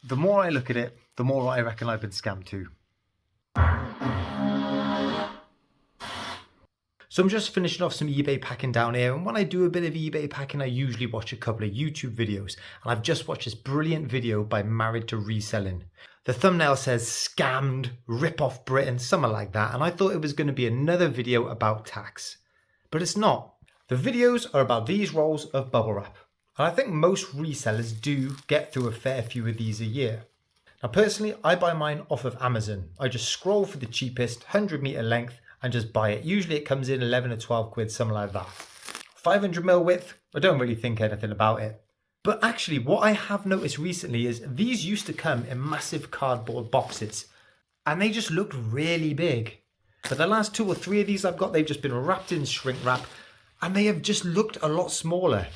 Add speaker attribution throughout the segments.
Speaker 1: The more I look at it, the more I reckon I've been scammed too. So I'm just finishing off some eBay packing down here, and when I do a bit of eBay packing, I usually watch a couple of YouTube videos, and I've just watched this brilliant video by Married to Reselling. The thumbnail says scammed, rip off Britain, something like that, and I thought it was going to be another video about tax. But it's not. The videos are about these rolls of bubble wrap, and I think most resellers do get through a fair few of these a year. Now personally, I buy mine off of Amazon. I just scroll for the cheapest 100-meter length and just buy it. Usually it comes in 11 or 12 quid, something like that. 500mm width, I don't really think anything about it. But actually what I have noticed recently is these used to come in massive cardboard boxes and they just looked really big. But the last 2 or 3 of these I've got, they've just been wrapped in shrink wrap and they have just looked a lot smaller.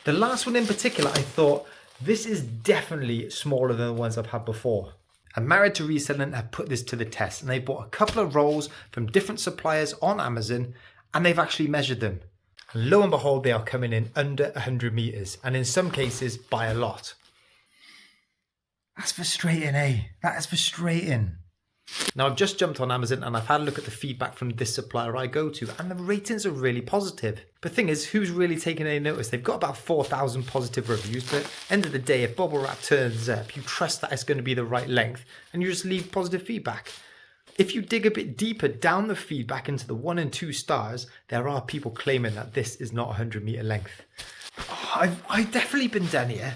Speaker 1: The last one in particular, I thought, this is definitely smaller than the ones I've had before. And Married to Reselling have put this to the test, and they bought a couple of rolls from different suppliers on Amazon and they've actually measured them. And lo and behold, they are coming in under 100 meters, and in some cases by a lot. That's frustrating, eh? That is frustrating. Now I've just jumped on Amazon and I've had a look at the feedback from this supplier I go to, and the ratings are really positive. But the thing is, who's really taking any notice? They've got about 4,000 positive reviews, but at the end of the day, if bubble wrap turns up, you trust that it's going to be the right length and you just leave positive feedback. If you dig a bit deeper down the feedback into the 1 and 2 stars, there are people claiming that this is not 100-meter length. Oh, I've definitely been done here.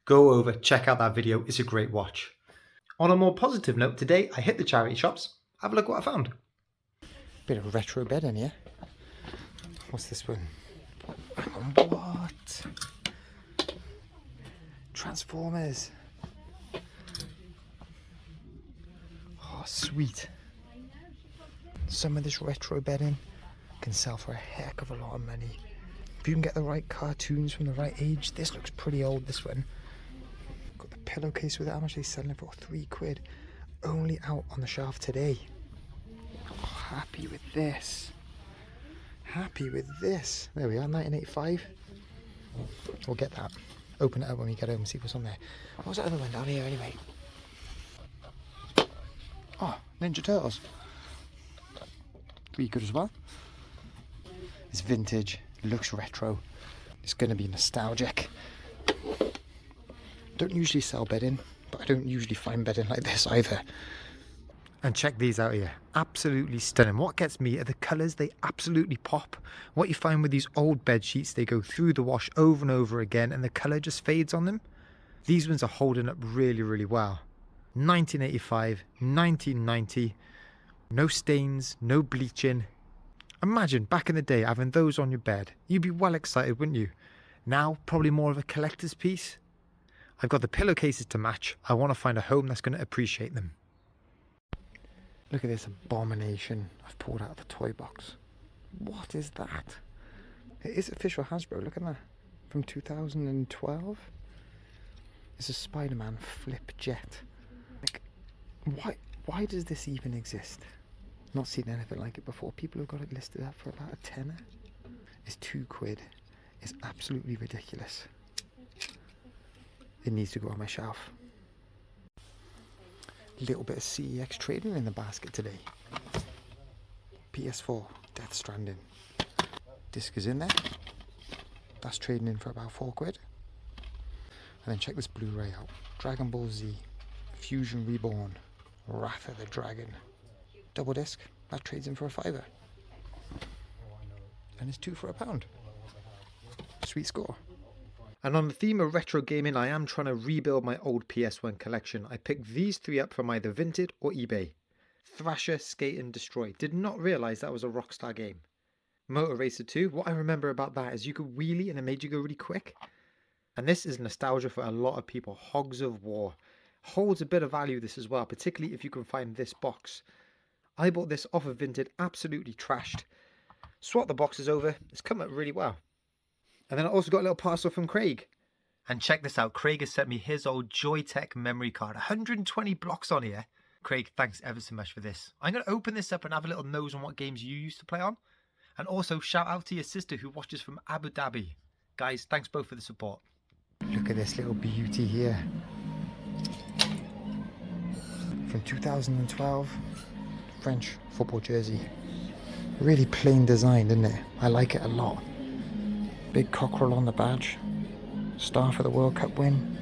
Speaker 1: Go over, check out that video, it's a great watch. On a more positive note, today I hit the charity shops. Have a look what I found. Bit of retro bed in here. What's this one? Hang on, what? Transformers. Oh, sweet. Some of this retro bedding can sell for a heck of a lot of money. If you can get the right cartoons from the right age, this looks pretty old, this one. Got the pillowcase with it. How much are they selling it for? 3 quid. Only out on the shelf today. Oh, happy with this. Happy with this. There we are, 1985. We'll get that. Open it up when we get home and see what's on there. What was that other one down here anyway? Oh, Ninja Turtles. 3 quid as well. It's vintage. Looks retro. It's going to be nostalgic. Don't usually sell bedding, but I don't usually find bedding like this either. And check these out here. Absolutely stunning. What gets me are the colours. They absolutely pop. What you find with these old bed sheets, they go through the wash over and over again and the colour just fades on them. These ones are holding up really, really well. 1985, 1990, no stains, no bleaching. Imagine back in the day having those on your bed. You'd be well excited, wouldn't you? Now, probably more of a collector's piece. I've got the pillowcases to match. I want to find a home that's going to appreciate them. Look at this abomination I've pulled out of the toy box. What is that? It is official Hasbro, look at that. From 2012. It's a Spider-Man flip jet. Like, why does this even exist? Not seen anything like it before. People have got it listed up for about a tenner. It's 2 quid. It's absolutely ridiculous. It needs to go on my shelf. Little bit of CEX trading in the basket today. PS4, Death Stranding. Disc is in there. That's trading in for about 4 quid. And then check this Blu-ray out. Dragon Ball Z, Fusion Reborn, Wrath of the Dragon. Double disc, that trades in for a £5. And it's 2 for £1. Sweet score. And on the theme of retro gaming, I am trying to rebuild my old PS1 collection. I picked these 3 up from either Vinted or eBay. Thrasher, Skate and Destroy. Did not realise that was a Rockstar game. Motor Racer 2, what I remember about that is you could wheelie and it made you go really quick. And this is nostalgia for a lot of people. Hogs of War. Holds a bit of value this as well, particularly if you can find this box. I bought this off of Vinted, absolutely trashed. Swap the boxes over, it's come up really well. And then I also got a little parcel from Craig. And check this out, Craig has sent me his old Joytech memory card. 120 blocks on here. Craig, thanks ever so much for this. I'm going to open this up and have a little nose on what games you used to play on. And also shout out to your sister who watches from Abu Dhabi. Guys, thanks both for the support. Look at this little beauty here. from 2012. French football jersey. Really plain design, isn't it? I like it a lot. Big cockerel on the badge. Star for the World Cup win.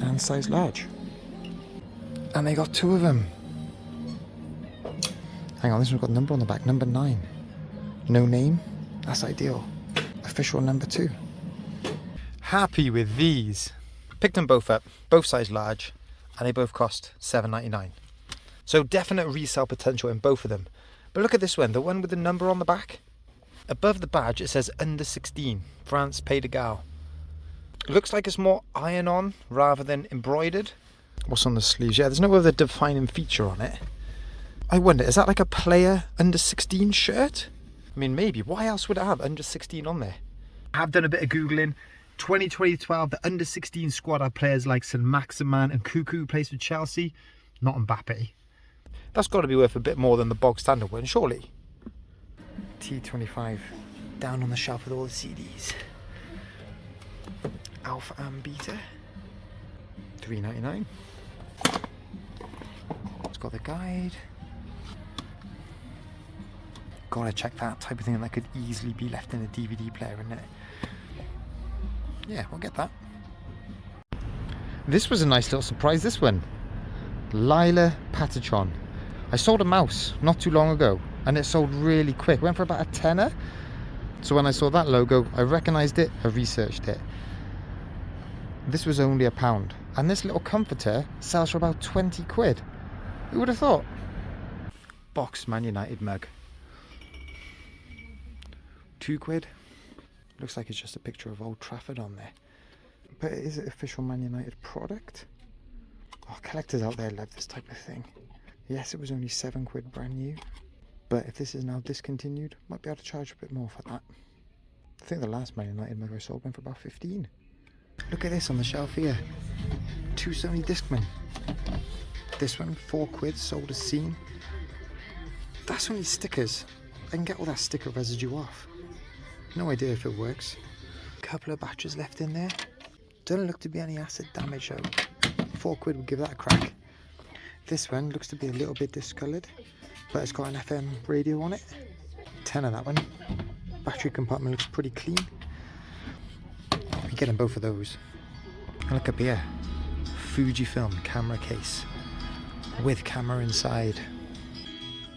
Speaker 1: And size large. And they got 2 of them. Hang on, this one's got a number on the back. Number 9. No name. That's ideal. Official number 2. Happy with these. Picked them both up. Both size large. And they both cost $7.99. So definite resale potential in both of them. But look at this one. The one with the number on the back. Above the badge it says under 16. France, Pays de Galles. Looks like it's more iron-on rather than embroidered. What's on the sleeves? Yeah, there's no other defining feature on it. I wonder, is that like a player under 16 shirt? I mean, maybe. Why else would it have under 16 on there? I have done a bit of Googling. 2012, the under 16 squad had players like Saint-Maximin and Cuckoo, who plays for Chelsea. Not Mbappe. That's got to be worth a bit more than the bog standard one, surely. T25, down on the shelf with all the CDs. Alpha and Beta, $3.99. It's got the guide. Gotta check that type of thing that could easily be left in a DVD player, isn't it? Yeah, we'll get that. This was a nice little surprise, this one. Lila Patachon. I sold a mouse not too long ago and it sold really quick. Went for about a tenner. So when I saw that logo, I recognised it, I researched it. This was only £1. And this little comforter sells for about 20 quid. Who would have thought? Box Man United mug. 2 quid. Looks like it's just a picture of Old Trafford on there. But is it official Man United product? Oh, collectors out there love this type of thing. Yes, it was only 7 quid brand new. But if this is now discontinued, might be able to charge a bit more for that. I think the last Man United mug I sold went for about 15. Look at this on the shelf here. 2 Sony Discman. This one, 4 quid, sold as seen. That's only stickers. I can get all that sticker residue off. No idea if it works. Couple of batteries left in there. Doesn't look to be any acid damage though. 4 quid would give that a crack. This one looks to be a little bit discoloured, but it's got an FM radio on it. 10 of that one. Battery compartment looks pretty clean. We're getting both of those. And look up here. Fujifilm camera case. With camera inside.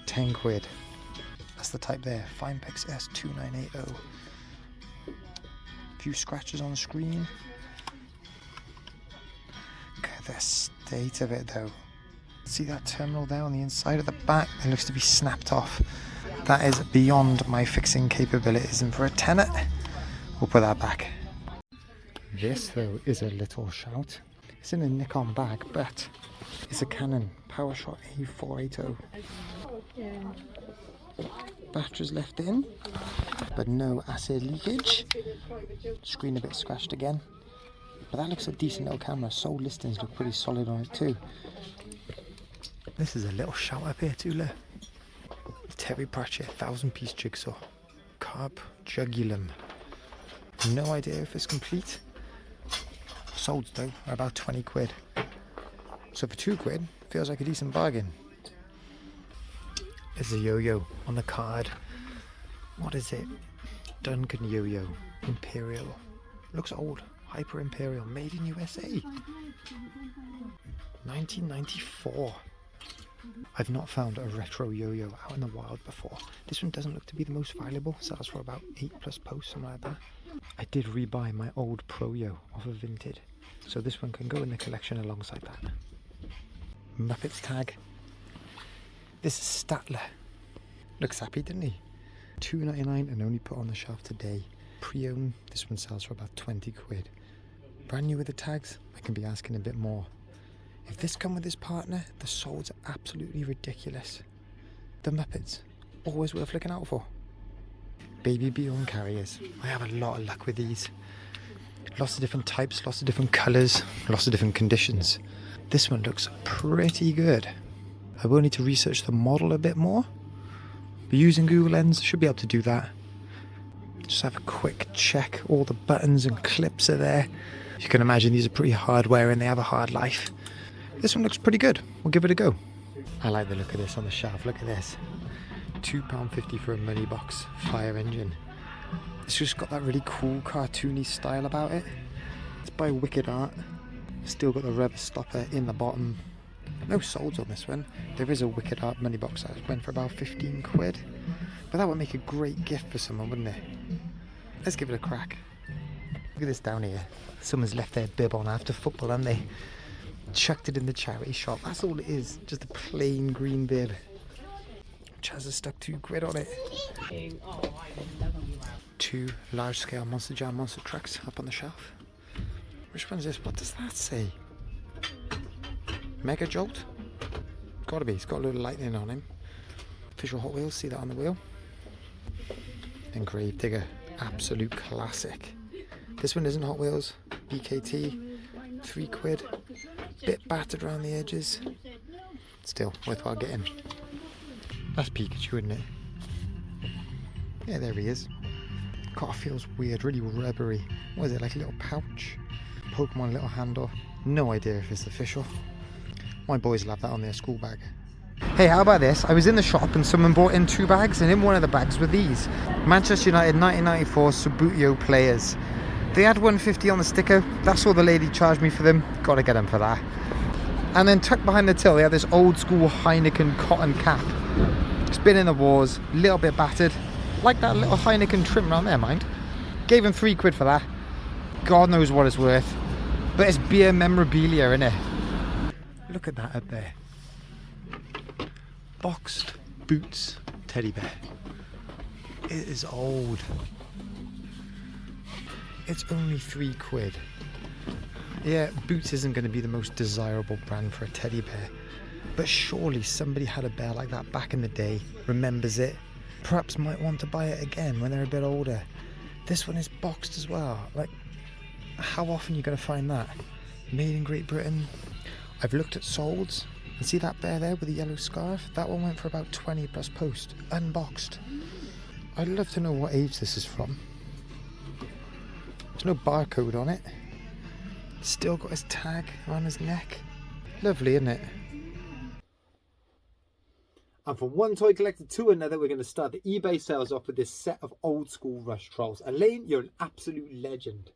Speaker 1: 10 quid. That's the type there. Finepix S2980. Few scratches on the screen. Look at the state of it though. See that terminal there on the inside of the back? It looks to be snapped off. That is beyond my fixing capabilities, and for a tenner, we'll put that back. This though is a little shout. It's in a Nikon bag, but it's a Canon PowerShot A480. Batteries left in, but no acid leakage. Screen a bit scratched again, but that looks a decent little camera. Sold listings look pretty solid on it too. This is a little shout up here too, look. Terry Pratchett 1000-piece jigsaw. Carp jugulum. No idea if it's complete. Solds though are about 20 quid. So for 2 quid, feels like a decent bargain. There's a yo-yo on the card. What is it? Duncan yo-yo. Imperial. Looks old. Hyper Imperial. Made in USA. 1994. I've not found a retro yo-yo out in the wild before. This one doesn't look to be the most valuable. Sells for about 8+ posts, something like that. I did rebuy my old Pro Yo off of Vinted. So this one can go in the collection alongside that. Muppets tag. This is Statler. Looks happy, didn't he? $2.99 and only put on the shelf today. Pre-owned, this one sells for about 20 quid. Brand new with the tags, I can be asking a bit more. If this come with his partner, the solds are absolutely ridiculous. The Muppets, always worth looking out for. Baby Beyond carriers. I have a lot of luck with these. Lots of different types, lots of different colours, lots of different conditions. This one looks pretty good. I will need to research the model a bit more, but using Google Lens, should be able to do that. Just have a quick check. All the buttons and clips are there. You can imagine these are pretty hard wearing, they have a hard life. This one looks pretty good. We'll give it a go. I like the look of this on the shelf. Look at this. £2.50 for a money box fire engine. It's just got that really cool cartoony style about it. It's by Wicked Art. Still got the rubber stopper in the bottom. No solds on this one. There is a Wicked Art money box that went for about 15 quid. But that would make a great gift for someone, wouldn't it? Let's give it a crack. Look at this down here. Someone's left their bib on after football, haven't they? Chucked it in the charity shop. That's all it is. Just a plain green bib. Chaz has stuck 2 quid on it. 2 large scale Monster Jam monster trucks up on the shelf. Which one's this? What does that say? Mega Jolt? Gotta be. It's got a little lightning on him. Official Hot Wheels. See that on the wheel? And Grave Digger. Absolute classic. This one isn't Hot Wheels. BKT. 3 quid. Bit battered around the edges. Still worthwhile getting. That's Pikachu, isn't it? Yeah, there he is. God, it feels weird, really rubbery. What is it, like a little pouch? Pokemon little handle. No idea if it's official. My boys will have that on their school bag. Hey, how about this? I was in the shop and someone brought in 2 bags, and in one of the bags were these. Manchester United 1994 Subutio players. They had £1.50 on the sticker. That's all the lady charged me for them. Gotta get them for that. And then tucked behind the till, they had this old school Heineken cotton cap. It's been in the wars, a little bit battered. Like that little Heineken trim around there, mind. Gave him 3 quid for that. God knows what it's worth. But it's beer memorabilia, innit? Look at that up there. Boxed Boots teddy bear. It is old. It's only 3 quid. Yeah, Boots isn't going to be the most desirable brand for a teddy bear. But surely somebody had a bear like that back in the day, remembers it, perhaps might want to buy it again when they're a bit older. This one is boxed as well. Like, how often are you going to find that? Made in Great Britain. I've looked at solds, and see that bear there with the yellow scarf? That one went for about 20 plus post, unboxed. I'd love to know what age this is from. There's no barcode on it. Still got his tag around his neck. Lovely, isn't it? And from one toy collector to another, we're going to start the eBay sales off with this set of old school Rush Trolls. Elaine, you're an absolute legend.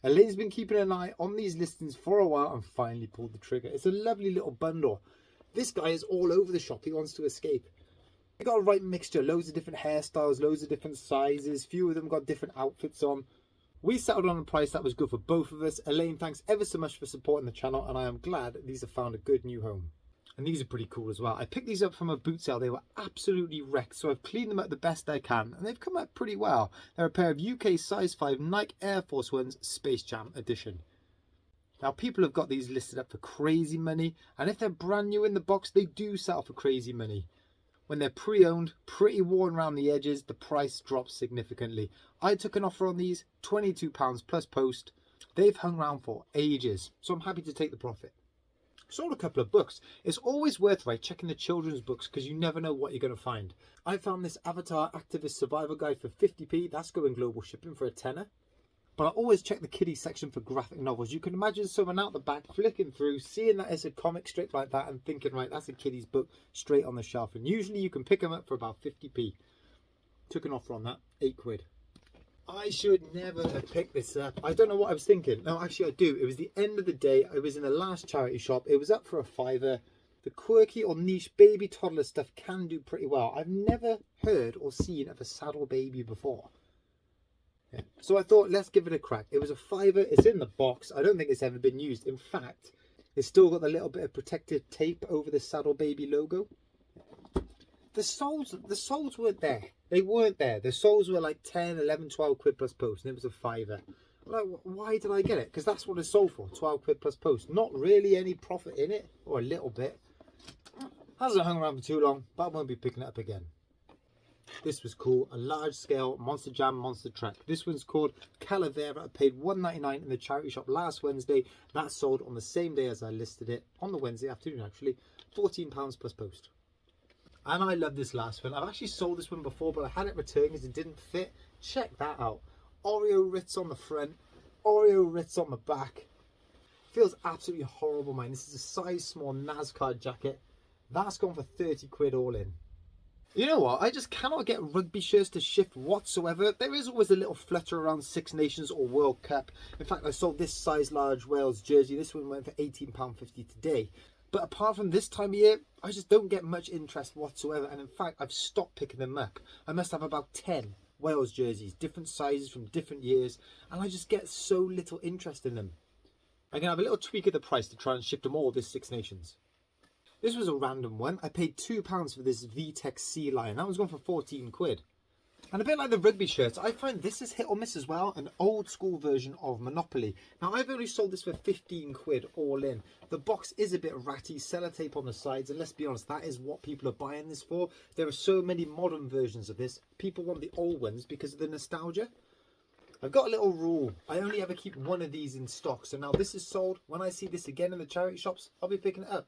Speaker 1: Elaine's been keeping an eye on these listings for a while and finally pulled the trigger. It's a lovely little bundle. This guy is all over the shop. He wants to escape. He got a right mixture. Loads of different hairstyles, loads of different sizes. Few of them got different outfits on. We settled on a price that was good for both of us. Elaine, thanks ever so much for supporting the channel, and I am glad these have found a good new home. And these are pretty cool as well. I picked these up from a boot sale. They were absolutely wrecked, so I've cleaned them up the best I can, and they've come out pretty well. They're a pair of UK size 5 Nike Air Force Ones Space Jam edition. Now, people have got these listed up for crazy money, and if they're brand new in the box, they do sell for crazy money. When they're pre-owned, pretty worn around the edges, the price drops significantly. I took an offer on these, £22 plus post. They've hung around for ages, so I'm happy to take the profit. Sold a couple of books. It's always worth checking the children's books because you never know what you're going to find. I found this Avatar Activist Survivor Guide for 50p. That's going global shipping for a tenner. But I always check the kiddie section for graphic novels. You can imagine someone out the back flicking through, seeing that it's a comic strip like that and thinking, right, that's a kiddie's book straight on the shelf. And usually you can pick them up for about 50p. Took an offer on that, 8 quid. I should never have picked this up. I don't know what I was thinking. No, actually I do. It was the end of the day. I was in the last charity shop. It was up for a £5. The quirky or niche baby toddler stuff can do pretty well. I've never heard or seen of a saddle baby before. Yeah. So I thought, let's give it a crack. It was a £5. It's in the box. I don't think it's ever been used. In fact, it's still got the little bit of protective tape over the saddle baby logo. The soles weren't there. They weren't there. The soles were like 10, 11, 12 quid plus post, and it was a £5. Like, why did I get it? Because that's what it's sold for, 12 quid plus post. Not really any profit in it, or a little bit. Hasn't hung around for too long, but I won't be picking it up again. This was cool, a large scale Monster Jam monster truck. This one's called Calavera. I paid £1.99 in the charity shop last Wednesday. That sold on the same day as I listed it, on the Wednesday afternoon actually, £14 plus post. And I love this last one. I've actually sold this one before, but I had it returned because it didn't fit. Check that out. Oreo Ritz on the front, Oreo Ritz on the back. Feels absolutely horrible, man. This is a size small NASCAR jacket. That's gone for 30 quid all in. You know what? I just cannot get rugby shirts to shift whatsoever. There is always a little flutter around Six Nations or World Cup. In fact, I sold this size large Wales jersey. This one went for £18.50 today. But apart from this time of year, I just don't get much interest whatsoever. And in fact, I've stopped picking them up. I must have about 10 Wales jerseys, different sizes from different years. And I just get so little interest in them. I'm going to have a little tweak of the price to try and shift them all this Six Nations. This was a random one. I paid £2 for this VTech Sea Lion. That was going for 14 quid. And a bit like the rugby shirts, I find this is hit or miss as well. An old school version of Monopoly. Now, I've only sold this for 15 quid all in. The box is a bit ratty, sellotape on the sides. And let's be honest, that is what people are buying this for. There are so many modern versions of this. People want the old ones because of the nostalgia. I've got a little rule. I only ever keep one of these in stock. So now this is sold. When I see this again in the charity shops, I'll be picking it up.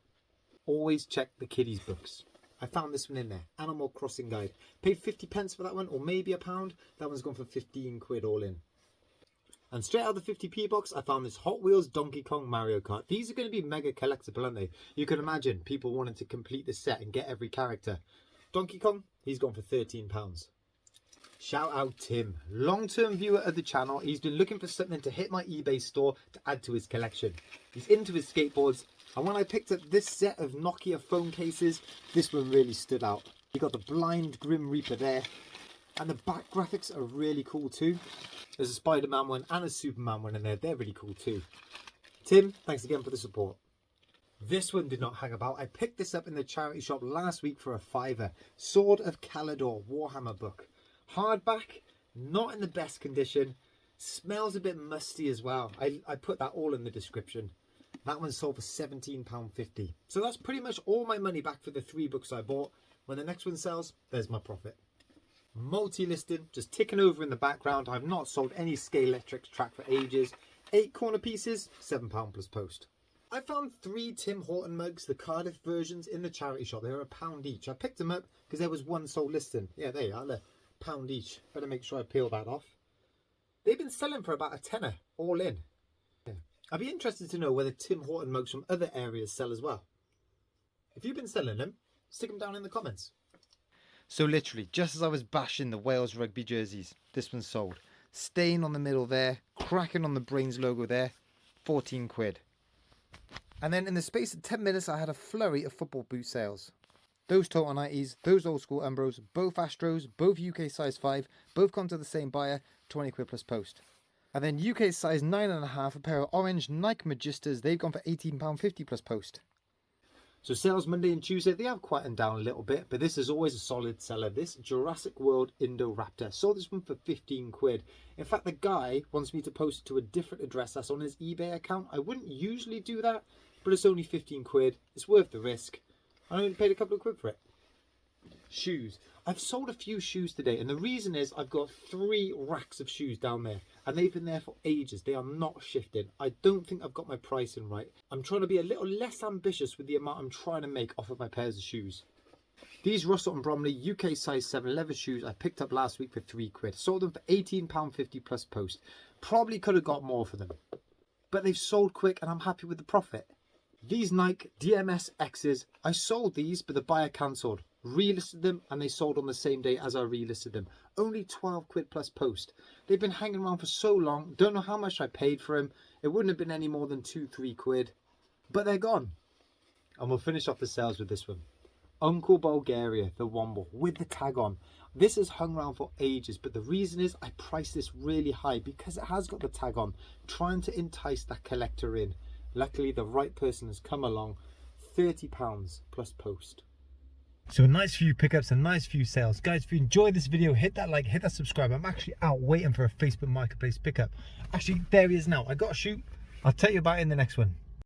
Speaker 1: Always check the kiddies books. I found this one in there, Animal Crossing Guide. Paid 50p for that one, or maybe £1. That one's gone for 15 quid all in. And straight out of the 50p box, I found this Hot Wheels Donkey Kong Mario Kart. These are going to be mega collectible, aren't they? You can imagine people wanting to complete the set and get every character. Donkey Kong, he's gone for £13. Shout out Tim, long-term viewer of the channel. He's been looking for something to hit my eBay store to add to his collection. He's into his skateboards. And when I picked up this set of Nokia phone cases, this one really stood out. You got the blind Grim Reaper there. And the back graphics are really cool too. There's a Spider-Man one and a Superman one in there. They're really cool too. Tim, thanks again for the support. This one did not hang about. I picked this up in the charity shop last week for £5. Sword of Calidor Warhammer book. Hardback, not in the best condition. Smells a bit musty as well. I put that all in the description. That one sold for £17.50. So that's pretty much all my money back for the 3 books I bought. When the next one sells, there's my profit. Multi-listing, just ticking over in the background. I've not sold any Scalextric track for ages. 8 corner pieces, £7 plus post. I found 3 Tim Horton mugs, the Cardiff versions, in the charity shop. They were £1 each. I picked them up because there was one sold listing. Yeah, there you are, look, £1 each. Better make sure I peel that off. They've been selling for about a tenner, all in. I'd be interested to know whether Tim Horton mugs from other areas sell as well. If you've been selling them, stick them down in the comments. So literally, just as I was bashing the Wales rugby jerseys, this one sold. Stain on the middle there, cracking on the Brains logo there, 14 quid. And then in the space of 10 minutes, I had a flurry of football boot sales. Those Total 90s, those old school Umbros, both Astros, both UK size 5, both gone to the same buyer, 20 quid plus post. And then UK size 9.5, a pair of orange Nike Magistas, they've gone for £18.50 plus post. So sales Monday and Tuesday, they have quietened down a little bit, but this is always a solid seller. This Jurassic World Indoraptor, sold this one for 15 quid. In fact, the guy wants me to post it to a different address that's on his eBay account. I wouldn't usually do that, but it's only 15 quid. It's worth the risk. I only paid a couple of quid for it. Shoes. I've sold a few shoes today, and the reason is I've got 3 racks of shoes down there, and they've been there for ages. They are not shifting. I don't think I've got my pricing right. I'm trying to be a little less ambitious with the amount I'm trying to make off of my pairs of shoes. These Russell and Bromley UK size 7 leather shoes I picked up last week for 3 quid. Sold them for £18.50 plus post. Probably could have got more for them, but they've sold quick and I'm happy with the profit. These Nike DMS X's, I sold these, but the buyer cancelled. Relisted them and they sold on the same day as I relisted them. Only 12 quid plus post. They've been hanging around for so long. Don't know how much I paid for them. It wouldn't have been any more than 2-3 quid. But they're gone. And we'll finish off the sales with this one. Uncle Bulgaria, the Womble, with the tag on. This has hung around for ages, but the reason is I priced this really high because it has got the tag on, trying to entice that collector in. Luckily, the right person has come along. £30 plus post. So a nice few pickups, a nice few sales. Guys, if you enjoyed this video, hit that like, hit that subscribe. I'm actually out waiting for a Facebook Marketplace pickup. Actually, there he is now. I got to shoot. I'll tell you about it in the next one.